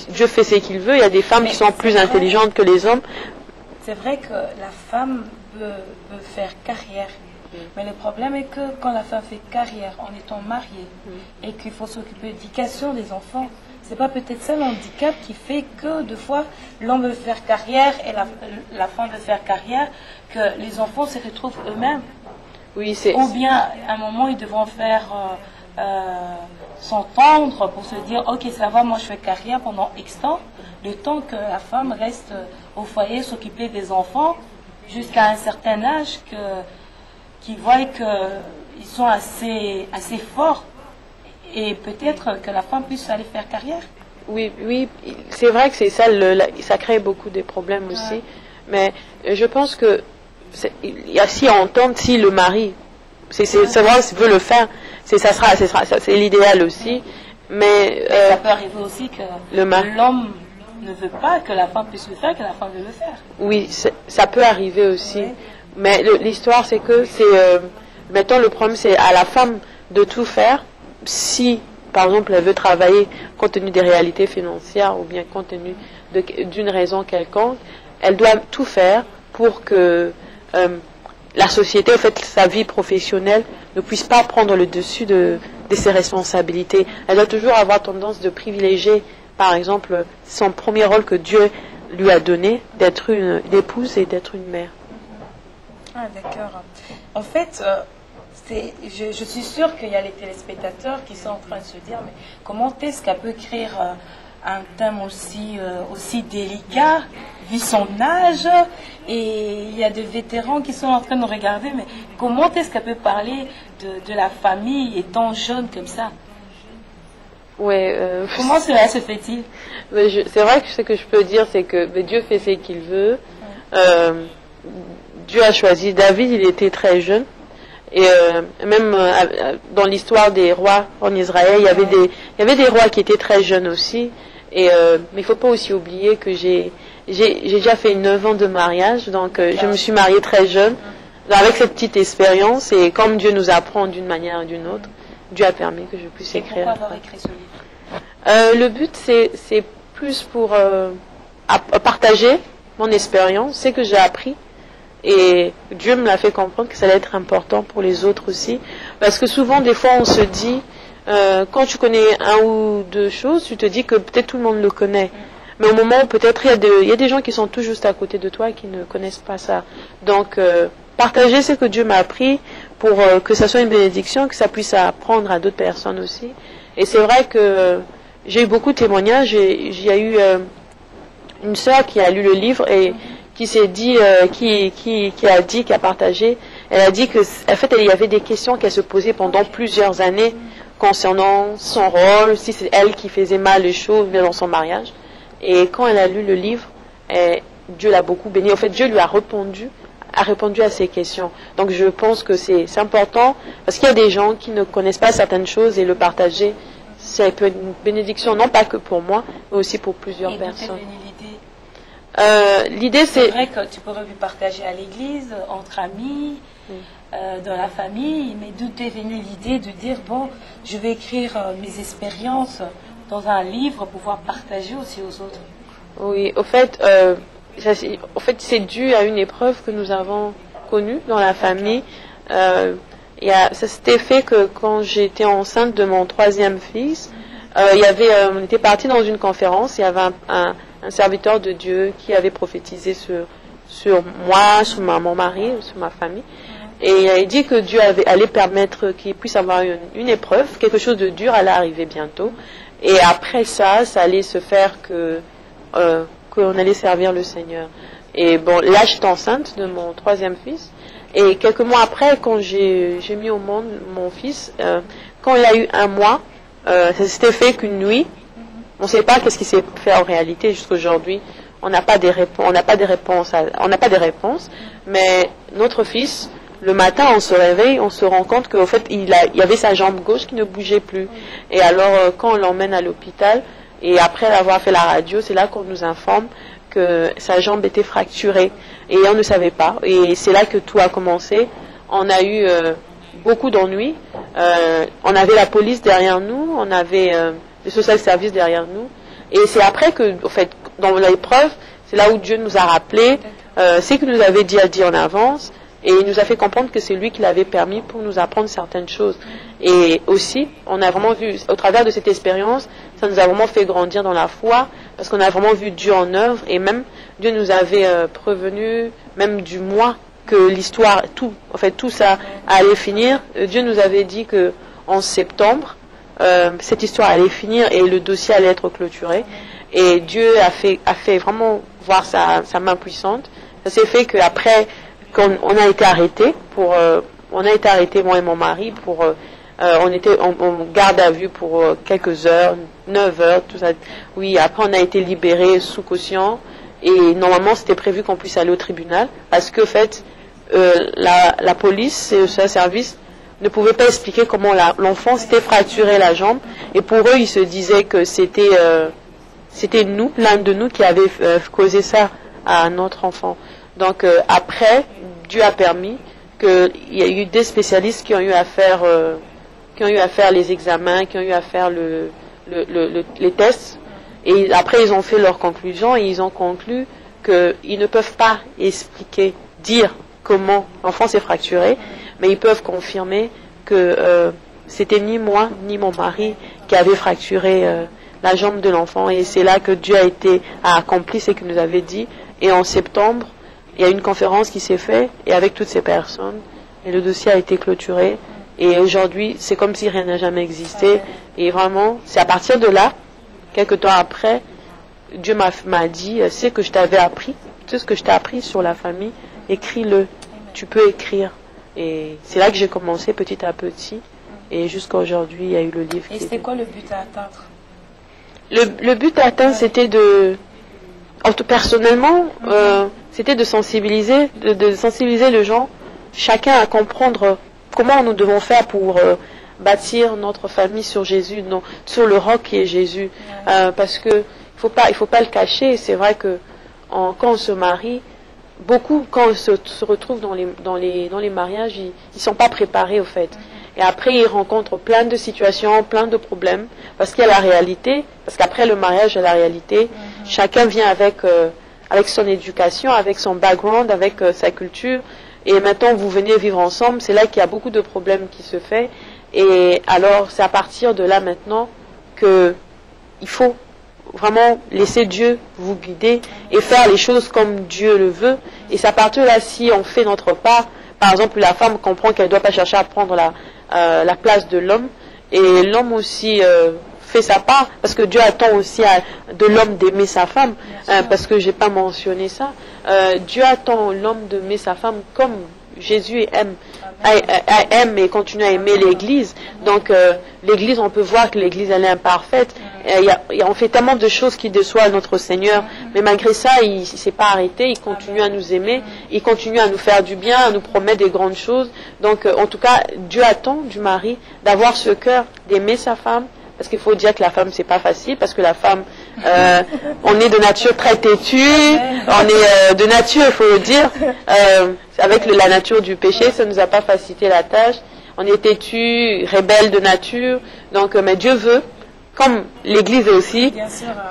Dieu fait ce qu'il veut, il y a des femmes qui sont plus intelligentes que les hommes. C'est vrai que la femme peut faire carrière. Mais le problème est que quand la femme fait carrière en étant mariée et qu'il faut s'occuper de l'éducation des enfants, c'est pas peut-être ça l'handicap qui fait que deux fois l'homme veut faire carrière et la femme veut faire carrière, que les enfants se retrouvent eux-mêmes. Oui, ou bien à un moment ils devront faire s'entendre pour se dire ok ça va, moi je fais carrière pendant X temps, le temps que la femme reste au foyer s'occuper des enfants jusqu'à un certain âge qu'ils voient qu'ils sont assez forts et peut-être que la femme puisse aller faire carrière. Oui, c'est vrai que c'est ça, ça crée beaucoup de problèmes aussi. Mais je pense que si on entend, si le mari, c'est vrai, s'il veut le faire, c'est l'idéal aussi. Mais ça peut arriver aussi que l'homme ne veut pas que la femme puisse le faire, que la femme veut le faire. Oui, ça peut arriver aussi. Oui. Mais l'histoire, c'est que maintenant le problème, c'est à la femme de tout faire. Si, par exemple, elle veut travailler compte tenu des réalités financières ou bien compte tenu d'une raison quelconque, elle doit tout faire pour que la société, en fait, sa vie professionnelle ne puisse pas prendre le dessus de ses responsabilités. Elle doit toujours avoir tendance de privilégier, par exemple, son premier rôle que Dieu lui a donné, d'être une épouse et d'être une mère. Ah, d'accord. En fait, je suis sûre qu'il y a les téléspectateurs qui sont en train de se dire, mais comment est-ce qu'elle peut écrire un thème aussi délicat, vu son âge, et il y a des vétérans qui sont en train de nous regarder, mais comment est-ce qu'elle peut parler de la famille étant jeune comme ça? Ouais, comment cela se fait-il? C'est vrai que ce que je peux dire, c'est que Dieu fait ce qu'il veut. Dieu a choisi David, il était très jeune. Et même dans l'histoire des rois en Israël, il y avait des rois qui étaient très jeunes aussi. Mais il ne faut pas aussi oublier que j'ai déjà fait 9 ans de mariage, donc je me suis mariée très jeune, avec cette petite expérience. Et comme Dieu nous apprend d'une manière ou d'une autre, Dieu a permis que je puisse écrire. Pourquoi avoir écrit ce livre? Le but, c'est plus pour partager mon expérience, ce que j'ai appris. Et Dieu me l'a fait comprendre que ça allait être important pour les autres aussi. Parce que souvent, des fois, on se dit, quand tu connais un ou deux choses, tu te dis que peut-être tout le monde le connaît. Mais au moment où peut-être il y a des gens qui sont tout juste à côté de toi et qui ne connaissent pas ça. Donc, partager ce que Dieu m'a appris pour que ça soit une bénédiction, que ça puisse apprendre à d'autres personnes aussi. Et c'est vrai que j'ai eu beaucoup de témoignages. J'ai eu une sœur qui a lu le livre et qui s'est dit, qui a partagé. Elle a dit que, en fait, il y avait des questions qu'elle se posait pendant plusieurs années concernant son rôle, si c'est elle qui faisait mal les choses dans son mariage. Et quand elle a lu le livre, Dieu l'a beaucoup béni. En fait, Dieu lui a répondu à ces questions. Donc, je pense que c'est important parce qu'il y a des gens qui ne connaissent pas certaines choses et le partager, c'est une bénédiction, non pas que pour moi, mais aussi pour plusieurs personnes. L'idée, c'est vrai que tu pourrais lui partager à l'église, entre amis, dans la famille, mais d'où t'est venue l'idée de dire, bon, je vais écrire mes expériences dans un livre pour pouvoir partager aussi aux autres? Oui, au fait, c'est dû à une épreuve que nous avons connue dans la famille. Ça s'était fait que quand j'étais enceinte de mon 3e fils, on était partis dans une conférence, il y avait un serviteur de Dieu qui avait prophétisé sur moi, sur mon mari, sur ma famille. Et il a dit que Dieu allait permettre qu'il puisse avoir une épreuve, quelque chose de dur allait arriver bientôt. Et après ça allait se faire qu'on allait servir le Seigneur. Et bon, là, j'étais enceinte de mon 3e fils. Et quelques mois après, quand j'ai mis au monde mon fils, quand il a eu 1 mois, ça s'était fait qu'une nuit. On ne sait pas qu'est-ce qui s'est fait en réalité jusqu'à aujourd'hui. On n'a pas des réponses. Mais notre fils, le matin, on se réveille, on se rend compte qu'au fait, il y avait sa jambe gauche qui ne bougeait plus. Et alors, quand on l'emmène à l'hôpital, et après avoir fait la radio, c'est là qu'on nous informe que sa jambe était fracturée. Et on ne savait pas. Et c'est là que tout a commencé. On a eu beaucoup d'ennuis. On avait la police derrière nous, on avait le social service derrière nous. Et c'est après que, en fait, dans l'épreuve, c'est là où Dieu nous a rappelé ce qu'il nous avait dit à dire en avance. Et il nous a fait comprendre que c'est lui qui l'avait permis pour nous apprendre certaines choses. Et aussi, on a vraiment vu, au travers de cette expérience, ça nous a vraiment fait grandir dans la foi, parce qu'on a vraiment vu Dieu en œuvre, et même Dieu nous avait prévenu, même du mois, que l'histoire, tout ça allait finir. Dieu nous avait dit que en septembre, cette histoire allait finir et le dossier allait être clôturé. Et Dieu a fait vraiment voir sa main puissante. Ça s'est fait qu'après, on a été arrêtés moi et mon mari on était en garde à vue pour quelques heures, 9 heures, tout ça. Oui, après on a été libérés sous caution et normalement c'était prévu qu'on puisse aller au tribunal parce que en fait la police et le service ne pouvaient pas expliquer comment l'enfant s'était fracturé la jambe et pour eux ils se disaient que c'était l'un de nous qui avait causé ça à notre enfant. Donc après, Dieu a permis qu'il y ait eu des spécialistes qui ont eu à faire les examens, qui ont eu à faire les tests. Et après, ils ont fait leurs conclusions et ils ont conclu qu'ils ne peuvent pas dire comment l'enfant s'est fracturé, mais ils peuvent confirmer que c'était ni moi ni mon mari qui avait fracturé la jambe de l'enfant. Et c'est là que Dieu a accompli ce qu'il nous avait dit. Et en septembre, il y a une conférence qui s'est faite et avec toutes ces personnes et le dossier a été clôturé et aujourd'hui c'est comme si rien n'a jamais existé et vraiment c'est à partir de là, quelques temps après, Dieu m'a dit c'est que je t'avais appris, tout ce que je t'ai appris sur la famille, écris-le, tu peux écrire. Et c'est là que j'ai commencé petit à petit et jusqu'à aujourd'hui il y a eu le livre. Et c'était quoi le but à atteindre? Le but à atteindre c'était personnellement, c'était de sensibiliser les gens, chacun à comprendre comment nous devons faire pour bâtir notre famille sur Jésus, sur le roc qui est Jésus. Parce que il faut pas le cacher. C'est vrai que quand on se marie, beaucoup quand on se retrouve dans les mariages, ils sont pas préparés au fait. Et après, ils rencontrent plein de situations, plein de problèmes, parce qu'il y a la réalité, parce qu'après le mariage, il y a la réalité. Chacun vient avec son éducation, avec son background, avec sa culture. Et maintenant, vous venez vivre ensemble, c'est là qu'il y a beaucoup de problèmes qui se font. Et alors, c'est à partir de là maintenant qu'il faut vraiment laisser Dieu vous guider et faire les choses comme Dieu le veut. Et c'est à partir de là, si on fait notre part, par exemple, la femme comprend qu'elle ne doit pas chercher à prendre la place de l'homme, et l'homme aussi fait sa part, parce que Dieu attend aussi de l'homme d'aimer sa femme, parce que j'ai pas mentionné ça. Dieu attend l'homme d'aimer sa femme comme Jésus aime et continue à aimer l'Église. Donc l'Église, on peut voir que l'Église elle est imparfaite. On fait tellement de choses qui déçoivent notre Seigneur, mais malgré ça, il ne s'est pas arrêté. Il continue à nous aimer, il continue à nous faire du bien, à nous promettre des grandes choses. Donc en tout cas, Dieu attend du mari d'avoir ce cœur d'aimer sa femme. Parce qu'il faut dire que la femme, c'est pas facile, parce que la femme, on est de nature très têtue, on est de nature, il faut le dire, avec la nature du péché, ça nous a pas facilité la tâche. On est têtu, rebelle de nature, donc, mais Dieu veut, comme l'Église aussi,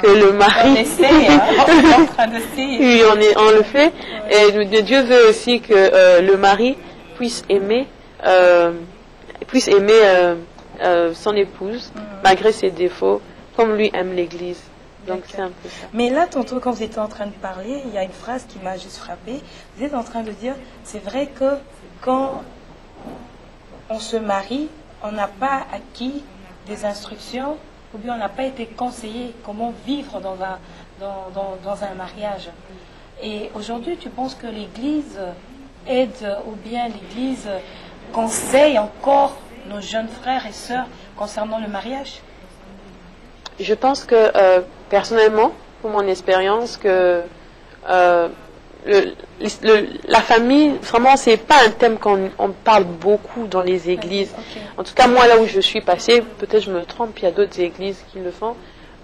que le mari, on essaie, on est en train d'essayer. Oui, on le fait, et Dieu veut aussi que le mari puisse aimer son épouse, malgré ses défauts, comme lui aime l'Église. Donc c'est un peu ça. Mais là, tantôt, quand vous étiez en train de parler, il y a une phrase qui m'a juste frappée. Vous êtes en train de dire, c'est vrai que quand on se marie, on n'a pas acquis des instructions, ou bien on n'a pas été conseillé comment vivre dans un mariage. Et aujourd'hui, tu penses que l'Église aide, ou bien l'Église conseille encore nos jeunes frères et sœurs concernant le mariage? Je pense que personnellement, pour mon expérience, que la famille, vraiment, c'est pas un thème qu'on parle beaucoup dans les églises. Okay. En tout cas, moi, là où je suis passée, peut-être je me trompe, il y a d'autres églises qui le font.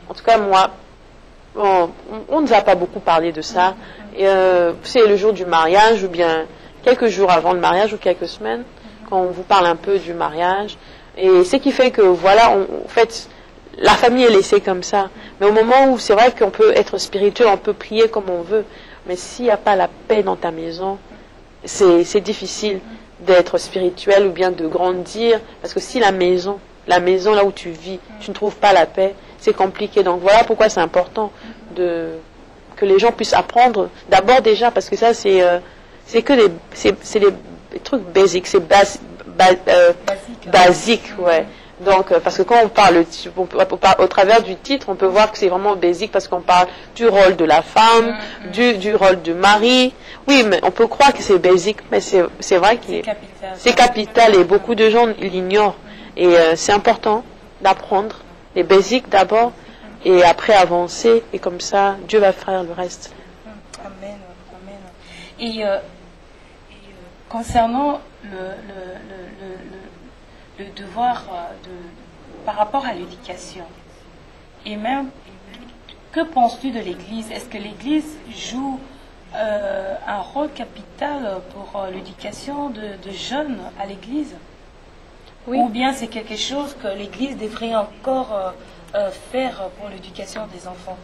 En tout cas, moi, on ne nous a pas beaucoup parlé de ça. C'est le jour du mariage, ou bien quelques jours avant le mariage, ou quelques semaines, quand on vous parle un peu du mariage. Et ce qui fait que, voilà, en fait, la famille est laissée comme ça. Mais au moment où c'est vrai qu'on peut être spirituel, on peut prier comme on veut. Mais s'il n'y a pas la paix dans ta maison, c'est difficile d'être spirituel ou bien de grandir. Parce que si la maison là où tu vis, tu ne trouves pas la paix, c'est compliqué. Donc voilà pourquoi c'est important que les gens puissent apprendre. D'abord déjà, parce que ça c'est des trucs basiques, c'est basique, ouais. Donc, parce que quand on parle, au travers du titre, on peut voir que c'est vraiment basique parce qu'on parle du rôle de la femme, du rôle du mari. Oui, mais on peut croire que c'est basique, mais c'est vrai que c'est capital et beaucoup de gens l'ignorent. Et c'est important d'apprendre les basiques d'abord et après avancer et comme ça, Dieu va faire le reste. Amen, amen. Et concernant le devoir par rapport à l'éducation. Et même, que penses-tu de l'Église? Est-ce que l'Église joue un rôle capital pour l'éducation de jeunes à l'Église? Oui. Ou bien c'est quelque chose que l'Église devrait encore faire pour l'éducation des enfants?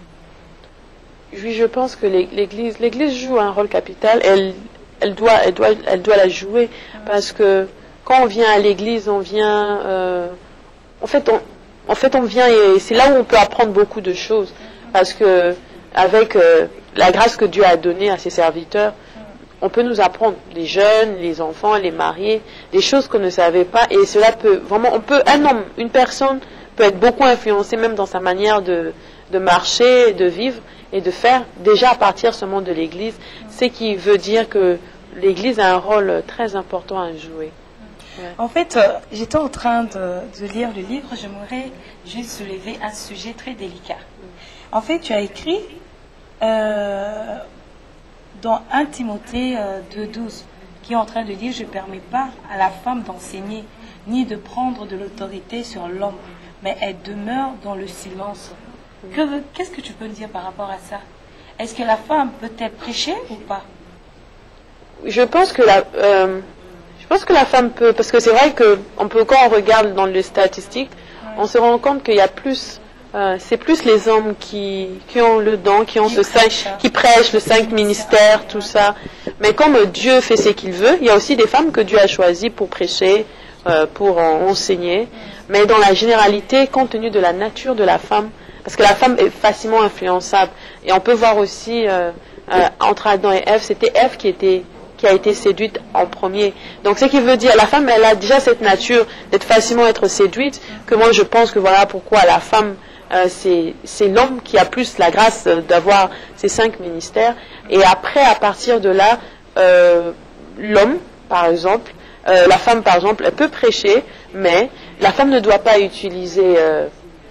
Oui, je pense que l'Église joue un rôle capital. Elle doit la jouer parce que quand on vient à l'église, on vient, on vient et c'est là où on peut apprendre beaucoup de choses. Parce que avec la grâce que Dieu a donnée à ses serviteurs, on peut nous apprendre, les jeunes, les enfants, les mariés, des choses qu'on ne savait pas. Et cela peut vraiment, une personne peut être beaucoup influencée même dans sa manière de marcher, de vivre et de faire déjà à partir seulement de l'église. Ce qui veut dire que l'église a un rôle très important à jouer. Ouais. En fait, j'étais en train de lire le livre, j'aimerais juste soulever un sujet très délicat. En fait, tu as écrit dans 1 Timothée 2,12, qui est en train de dire « Je ne permets pas à la femme d'enseigner, ni de prendre de l'autorité sur l'homme, mais elle demeure dans le silence. » Qu'est-ce que tu peux me dire par rapport à ça? Est-ce que la femme peut-elle prêcher ou pas? Je pense que la femme peut, parce que c'est vrai que quand on regarde dans les statistiques, on se rend compte qu'il y a plus, c'est plus les hommes qui ont le don, qui prêchent le 5 ministères, tout ça. Mais comme Dieu fait ce qu'il veut, il y a aussi des femmes que Dieu a choisies pour prêcher, pour enseigner. Mais dans la généralité, compte tenu de la nature de la femme, parce que la femme est facilement influençable. Et on peut voir aussi, entre Adam et Ève, c'était Ève qui était qui a été séduite en premier. Donc, ce qui veut dire, la femme, elle a déjà cette nature d'être facilement être séduite, que moi, je pense que voilà pourquoi la femme, c'est l'homme qui a plus la grâce d'avoir ces 5 ministères. Et après, à partir de là, l'homme, par exemple, la femme, par exemple, elle peut prêcher, mais la femme ne doit pas utiliser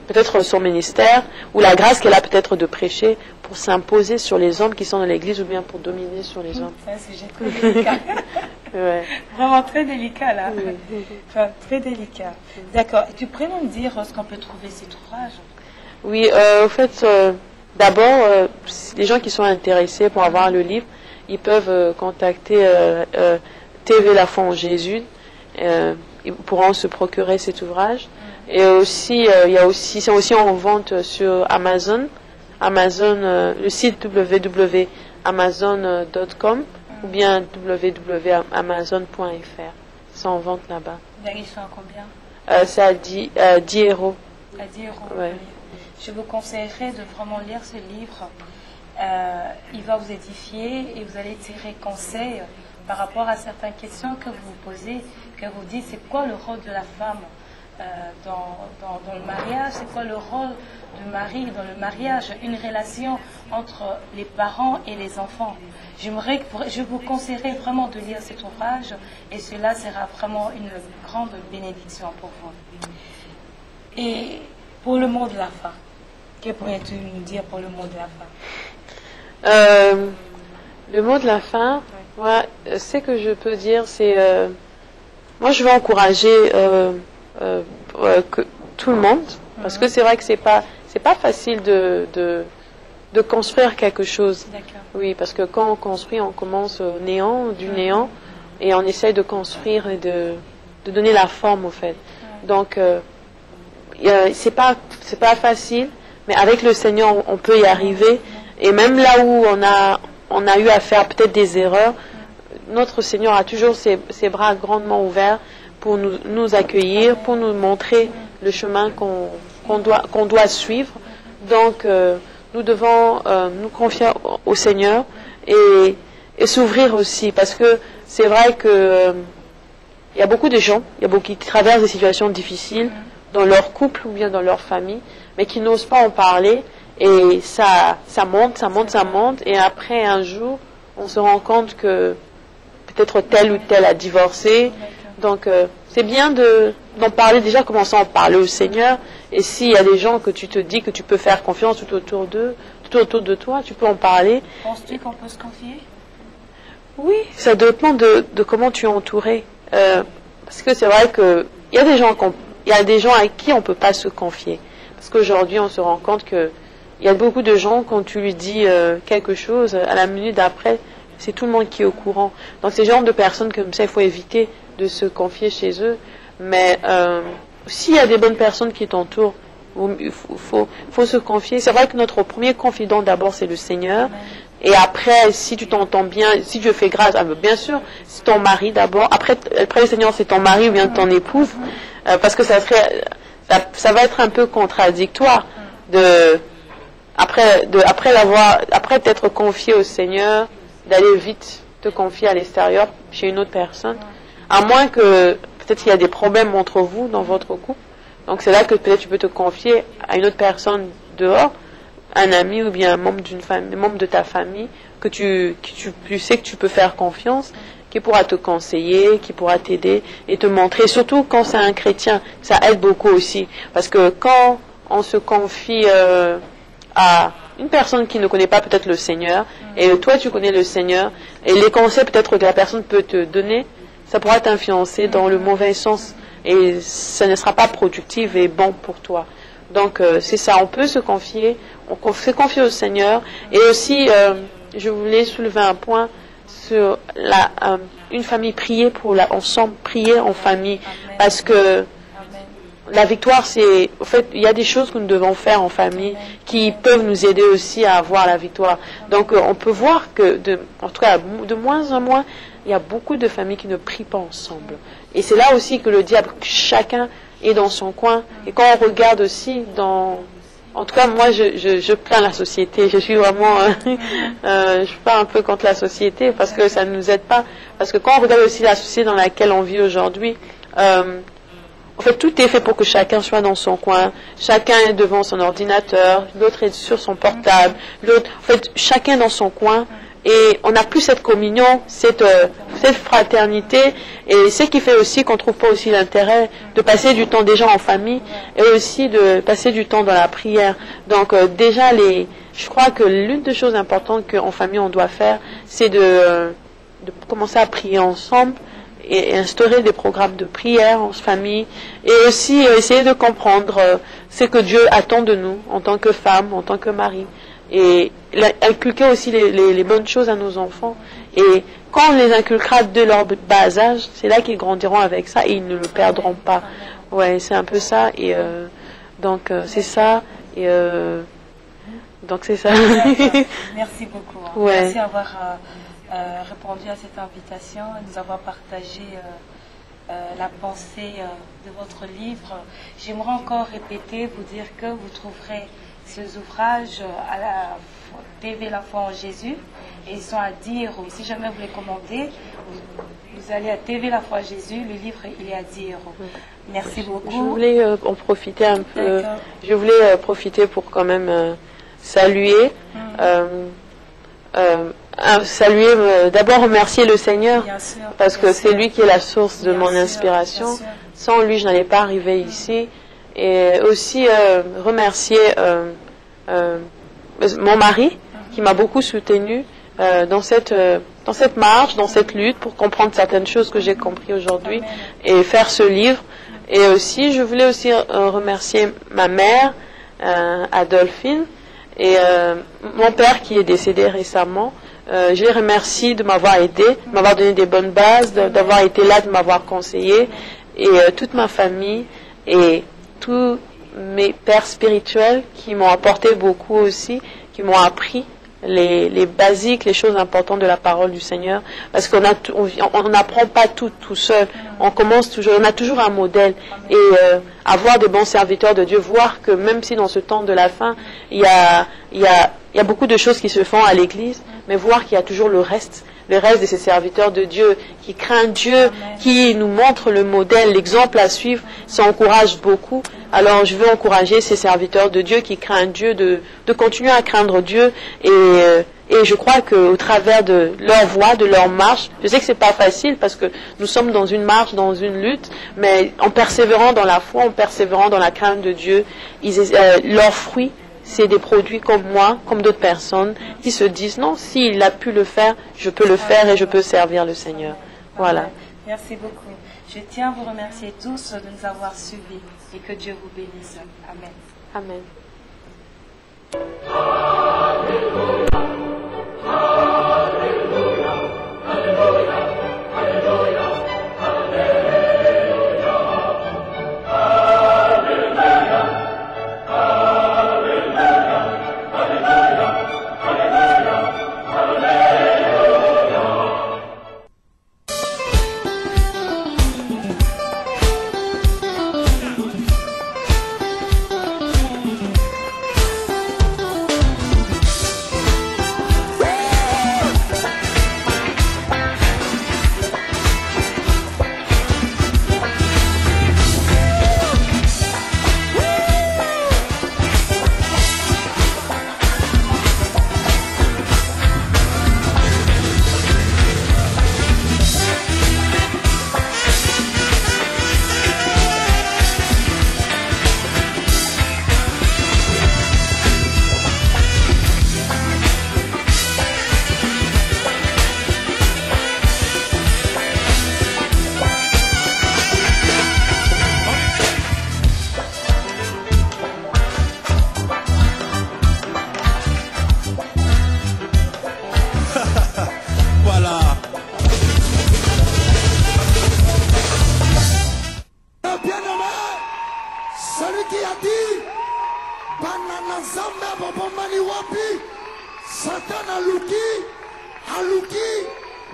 peut-être son ministère ou la grâce qu'elle a peut-être de prêcher pour s'imposer sur les hommes qui sont dans l'église ou bien pour dominer sur les hommes. C'est un sujet très délicat. Ouais. Vraiment très délicat là. Oui. Enfin, très délicat. D'accord. Et tu pourrais nous dire ce qu'on peut trouver cet ouvrage? Oui, au fait, d'abord, les gens qui sont intéressés pour avoir le livre, ils peuvent contacter TV La Foi en Jésus. Ils pourront se procurer cet ouvrage. Et aussi, c'est aussi en vente sur Amazon. Le site www.amazon.com ou bien www.amazon.fr. C'est en vente là-bas. Ils sont à combien? C'est à 10 euros. À 10 euros. Ouais. Je vous conseillerais de vraiment lire ce livre. Il va vous édifier et vous allez tirer conseil par rapport à certaines questions que vous vous posez, que vous dites c'est quoi le rôle de la femme dans le mariage, c'est quoi le rôle du mari dans le mariage, une relation entre les parents et les enfants. Je vous conseillerais vraiment de lire cet ouvrage et cela sera vraiment une grande bénédiction pour vous. Et pour le mot de la fin, que pourrais-tu nous dire pour le mot de la fin? Le mot de la fin, ouais, ce que je peux dire, c'est moi je veux encourager que tout le monde, parce que c'est vrai que c'est pas facile de construire quelque chose. D'accord. Oui, parce que quand on construit, on commence au néant, du néant, et on essaye de construire et de donner la forme au fait. Donc c'est pas facile, mais avec le Seigneur on peut y arriver. Et même là où on a eu à faire peut-être des erreurs, notre Seigneur a toujours ses bras grandement ouverts pour nous accueillir, pour nous montrer le chemin qu'on doit suivre. Donc, nous devons nous confier au Seigneur et s'ouvrir aussi, parce que c'est vrai que il y a beaucoup de gens, qui traversent des situations difficiles dans leur couple ou bien dans leur famille, mais qui n'osent pas en parler, et ça monte, et après un jour, on se rend compte que peut-être tel ou tel a divorcé. Donc, c'est bien d'en parler, déjà commencer à en parler au Seigneur. Et s'il y a des gens que tu te dis que tu peux faire confiance tout autour de toi, tu peux en parler. Penses-tu qu'on peut se confier? Oui, ça dépend de comment tu es entouré. Parce que c'est vrai qu'il y a des gens à qui on ne peut pas se confier. Parce qu'aujourd'hui, on se rend compte qu'il y a beaucoup de gens, quand tu lui dis quelque chose, à la minute d'après, c'est tout le monde qui est au courant. Donc, c'est ce genre de personnes comme ça, il faut éviter de se confier chez eux. Mais s'il y a des bonnes personnes qui t'entourent, il faut se confier. C'est vrai que notre premier confident d'abord c'est le Seigneur. Et après, si tu t'entends bien, si Dieu fait grâce, bien sûr, c'est ton mari d'abord. Après le Seigneur, c'est ton mari ou bien ton épouse. Parce que ça va être un peu contradictoire après t'être confié au Seigneur, d'aller vite te confier à l'extérieur chez une autre personne. À moins que peut-être qu'il y a des problèmes entre vous dans votre couple. Donc c'est là que peut-être tu peux te confier à une autre personne dehors, un ami ou bien un membre de ta famille que tu sais que tu peux faire confiance, qui pourra te conseiller, qui pourra t'aider et te montrer. Surtout quand c'est un chrétien, ça aide beaucoup aussi. Parce que quand on se confie à une personne qui ne connaît pas peut-être le Seigneur, et toi tu connais le Seigneur, et les conseils peut-être que la personne peut te donner, ça pourra t'influencer dans le mauvais sens et ça ne sera pas productif et bon pour toi. Donc c'est ça, on peut se confier, au Seigneur. Et aussi, je voulais soulever un point sur une famille, prier ensemble, prier en famille, parce que la victoire, c'est, en fait, il y a des choses que nous devons faire en famille qui peuvent nous aider aussi à avoir la victoire. Donc on peut voir que, en tout cas, de moins en moins, il y a beaucoup de familles qui ne prient pas ensemble. Et c'est là aussi que le diable, chacun est dans son coin. Et quand on regarde aussi dans en tout cas, moi, je plains la société. Je suis vraiment, je pars un peu contre la société parce que ça ne nous aide pas. Parce que quand on regarde aussi la société dans laquelle on vit aujourd'hui, en fait, tout est fait pour que chacun soit dans son coin. Chacun est devant son ordinateur, l'autre est sur son portable, l'autre, en fait, chacun dans son coin. Et on n'a plus cette communion, cette fraternité, et ce qui fait aussi qu'on trouve pas aussi l'intérêt de passer du temps déjà en famille, et aussi de passer du temps dans la prière. Donc déjà, je crois que l'une des choses importantes qu'en famille on doit faire, c'est de commencer à prier ensemble, et instaurer des programmes de prière en famille, et aussi essayer de comprendre ce que Dieu attend de nous en tant que femme, en tant que mari, et inculquer aussi les bonnes choses à nos enfants. Et quand on les inculquera dès leur bas âge, c'est là qu'ils grandiront avec ça et ils ne le perdront pas. Ouais, c'est un peu ça. Et donc c'est ça. Et donc c'est ça. Merci beaucoup. Ouais. Merci d'avoir répondu à cette invitation et nous avoir partagé la pensée de votre livre. J'aimerais encore répéter, vous dire que vous trouverez ces ouvrages à la TV La Foi en Jésus, et ils sont à dire, ou si jamais vous les commandez, vous allez à TV La Foi en Jésus, le livre il est à 10 €. Merci beaucoup. Je voulais en profiter un peu. Je voulais profiter pour quand même saluer. Saluer, d'abord remercier le Seigneur, parce que c'est lui qui est la source de mon inspiration. Sans lui, je n'allais pas arriver ici. Et aussi remercier mon mari qui m'a beaucoup soutenu dans cette marche, dans cette lutte pour comprendre certaines choses que j'ai compris aujourd'hui et faire ce livre. Et aussi, je voulais aussi remercier ma mère, Adolphine, et mon père qui est décédé récemment. Je les remercie de m'avoir aidé, de m'avoir donné des bonnes bases, d'avoir été là, de m'avoir conseillé, et toute ma famille et tous mes pères spirituels qui m'ont apporté beaucoup aussi, qui m'ont appris les basiques, les choses importantes de la parole du Seigneur, parce qu'on n'apprend pas tout seul. On commence toujours, on a toujours un modèle, et avoir de bons serviteurs de Dieu, voir que même si dans ce temps de la fin, il y a beaucoup de choses qui se font à l'Église, mais voir qu'il y a toujours le reste de ces serviteurs de Dieu qui craignent Dieu, qui nous montrent le modèle, l'exemple à suivre, ça encourage beaucoup. Alors je veux encourager ces serviteurs de Dieu qui craignent Dieu de continuer à craindre Dieu, et je crois qu'au travers de leur voie, de leur marche, je sais que c'est pas facile parce que nous sommes dans une marche, dans une lutte, mais en persévérant dans la foi, en persévérant dans la crainte de Dieu, leurs fruits, c'est des produits comme moi, comme d'autres personnes, qui se disent non, s'il a pu le faire, je peux le faire et je peux servir le Seigneur. Voilà. Merci beaucoup. Je tiens à vous remercier tous de nous avoir suivis et que Dieu vous bénisse. Amen. Amen.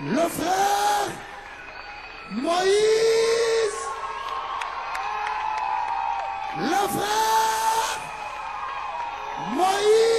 le frère Moïse, le frère Moïse.